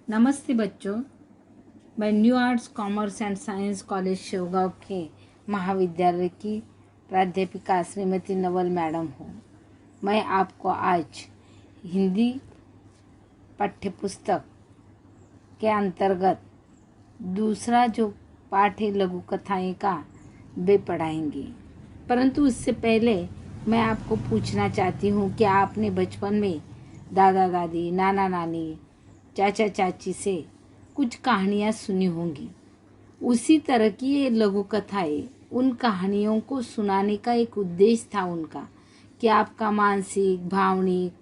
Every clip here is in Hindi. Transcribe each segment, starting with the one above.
नमस्ते बच्चों। मैं new arts commerce and science college Shivgaon के महाविद्यालय की प्राध्यापिका श्रीमती नवल मैडम हूँ। मैं आपको आज हिंदी पाठ्यपुस्तक के अंतर्गत दूसरा जो पाठ है लघु कथाएँ का वे पढ़ाएंगे। परंतु उससे पहले मैं आपको पूछना चाहती हूँ कि आपने बचपन में दादा दादी, नाना नानी, चाचा चाची से कुछ कहानियाँ सुनी होंगी। उसी तरह की ये लघु कथाएँ, उन कहानियों को सुनाने का एक उद्देश्य था उनका कि आपका मानसिक, भावनिक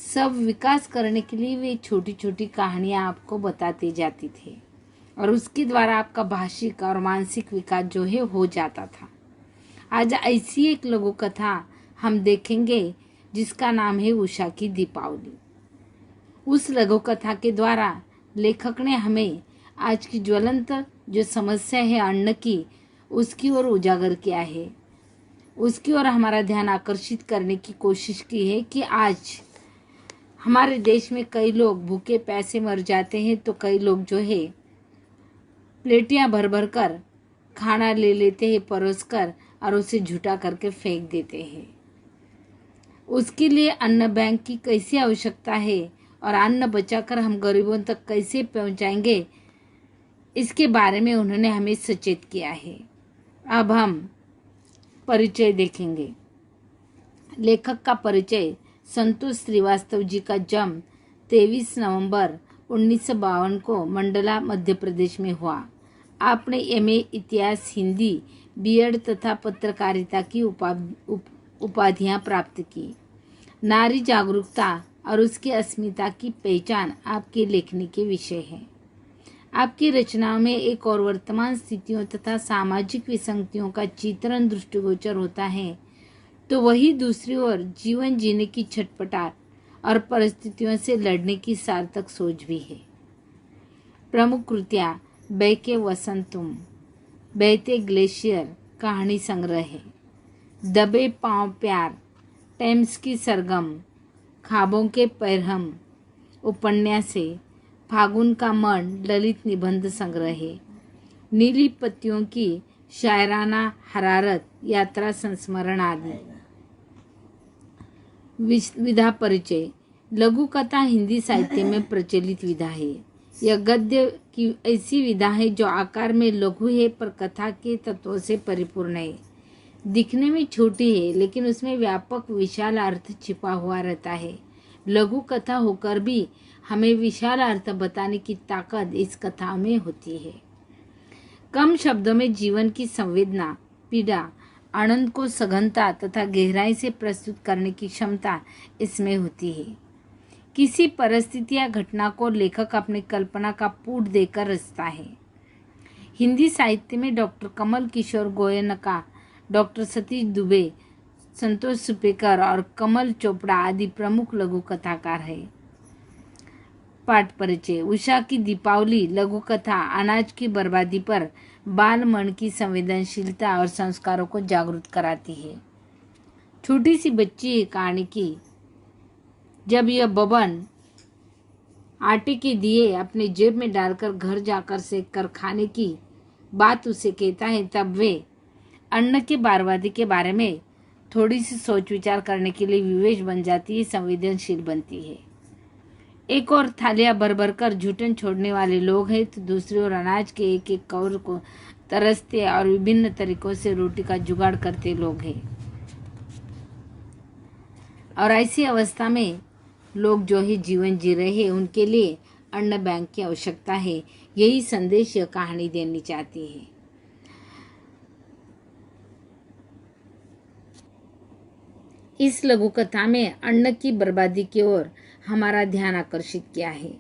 सब विकास करने के लिए वे छोटी छोटी कहानियाँ आपको बताते जाती थे और उसके द्वारा आपका भाषिक और मानसिक विकास जो है हो जाता था। आज ऐसी एक लघु कथा हम देखेंगे जिसका नाम है उषा की दीपावली। उस लघु कथा के द्वारा लेखक ने हमें आज की ज्वलंत जो समस्या है अन्न की, उसकी ओर उजागर किया है। उसकी ओर हमारा ध्यान आकर्षित करने की कोशिश की है कि आज हमारे देश में कई लोग भूखे प्यासे मर जाते हैं, तो कई लोग जो है प्लेटियां भर भर कर खाना ले लेते हैं परोस कर और उसे झूठा करके फेंक देते हैं। उसके लिए अन्न बैंक की कैसी आवश्यकता है और अन्न बचाकर हम गरीबों तक कैसे पहुंचाएंगे, इसके बारे में उन्होंने हमें सचेत किया है। अब हम परिचय देखेंगे। लेखक का परिचय: संतोष श्रीवास्तव जी का जन्म 23 नवंबर 1952 को मंडला मध्य प्रदेश में हुआ। आपने एमए इतिहास, हिंदी, बीएड तथा पत्रकारिता की उपाधियां प्राप्त की। नारी जागरूकता और उसकी अस्मिता की पहचान आपकी लेखनी के विषय है। आपकी रचनाओं में एक और वर्तमान स्थितियों तथा सामाजिक विसंगतियों का चित्रण दृष्टिगोचर होता है, तो वही दूसरी ओर जीवन जीने की छटपटाहट और परिस्थितियों से लड़ने की सार्थक सोच भी है। प्रमुख कृतियाँ: बहके वसंतुम, बहते ग्लेशियर कहानी संग्रह है, दबे पांव प्यार, टेम्स की सरगम, ख्वाबों के पैरहम उपन्यास है, फागुन का मन ललित निबंध संग्रह है, नीली पत्तियों की शायराना हरारत, यात्रा संस्मरण आदि। विधा परिचय: लघु कथा हिंदी साहित्य में प्रचलित विधा है। यह गद्य की ऐसी विधा है जो आकार में लघु है पर कथा के तत्वों से परिपूर्ण है। दिखने में छोटी है लेकिन उसमें व्यापक विशाल अर्थ छिपा हुआ रहता है। लघु कथा होकर भी हमें विशाल अर्थ बताने की ताकत इस कथा में होती है। कम शब्दों में जीवन की संवेदना, पीड़ा, आनंद को सघनता तथा गहराई से प्रस्तुत करने की क्षमता इसमें होती है। किसी परिस्थिति या घटना को लेखक अपनी कल्पना का पुट देकर रचता है। हिंदी साहित्य में डॉक्टर कमल किशोर गोयनका, डॉक्टर सतीश दुबे, संतोष सुपेकर और कमल चोपड़ा आदि प्रमुख लघु कथाकार हैं। पाठ परिचय: उषा की दीपावली लघु कथा अनाज की बर्बादी पर बाल मन की संवेदनशीलता और संस्कारों को जागरूक कराती है। छोटी सी बच्ची है कहानी की। जब यह बबन आटे के दिए अपने जेब में डालकर घर जाकर सेक कर खाने की बात उसे कहता है, तब वे अन्न के बर्बादी के बारे में थोड़ी सी सोच विचार करने के लिए विवेश बन जाती है, संवेदनशील बनती है। एक और थालियां भर भर कर झूठन छोड़ने वाले लोग हैं, तो दूसरी ओर अनाज के एक एक कौर को तरसते और विभिन्न तरीकों से रोटी का जुगाड़ करते लोग हैं। और ऐसी अवस्था में लोग जो ही जीवन जी रहे हैं, उनके लिए अन्न बैंक की आवश्यकता है। यही संदेश यह कहानी देनी चाहती है। इस लघु कथा में अन्न की बर्बादी की ओर हमारा ध्यान आकर्षित किया है।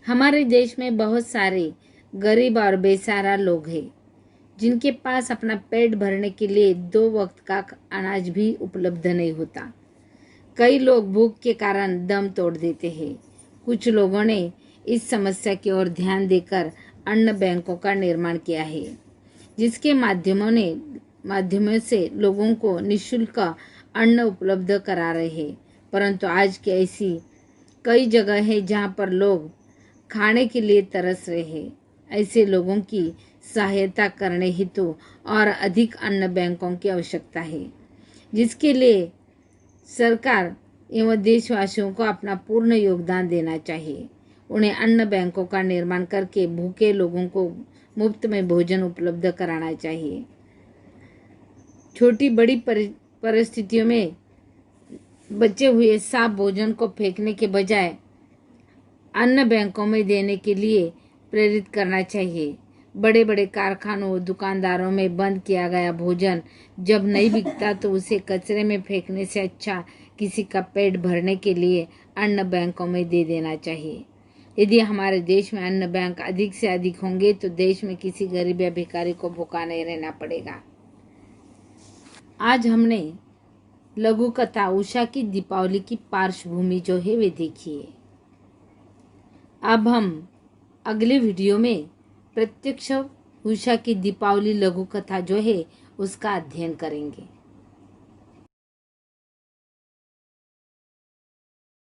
हमारे देश में बहुत सारे गरीब और बेसहारा लोग हैं जिनके पास अपना पेट भरने के लिए 2 वक्त का अनाज भी उपलब्ध नहीं होता। कई लोग भूख के कारण दम तोड़ देते हैं। कुछ लोगों ने इस समस्या की ओर ध्यान देकर अन्न बैंकों का निर्माण किया है, जिसके माध्यमों से लोगों को निःशुल्क अन्न उपलब्ध करा रहे हैं। परंतु आज की ऐसी कई जगह है जहां पर लोग खाने के लिए तरस रहे हैं। ऐसे लोगों की सहायता करने हेतु और अधिक अन्न बैंकों की आवश्यकता है, जिसके लिए सरकार एवं देशवासियों को अपना पूर्ण योगदान देना चाहिए। उन्हें अन्न बैंकों का निर्माण करके भूखे लोगों को मुफ्त में भोजन उपलब्ध कराना चाहिए। छोटी बड़ी परिस्थितियों में बचे हुए साफ भोजन को फेंकने के बजाय अन्न बैंकों में देने के लिए प्रेरित करना चाहिए। बड़े बड़े कारखानों और दुकानदारों में बंद किया गया भोजन जब नहीं बिकता तो उसे कचरे में फेंकने से अच्छा किसी का पेट भरने के लिए अन्न बैंकों में दे देना चाहिए। यदि हमारे देश में अन्न बैंक अधिक से अधिक होंगे तो देश में किसी गरीब या भिखारी को भूखा नहीं रहना पड़ेगा। आज हमने लघु कथा उषा की दीपावली की पार्श्वभूमि जो है वे देखी है। अब हम अगले वीडियो में प्रत्यक्ष उषा की दीपावली लघु कथा जो है उसका अध्ययन करेंगे।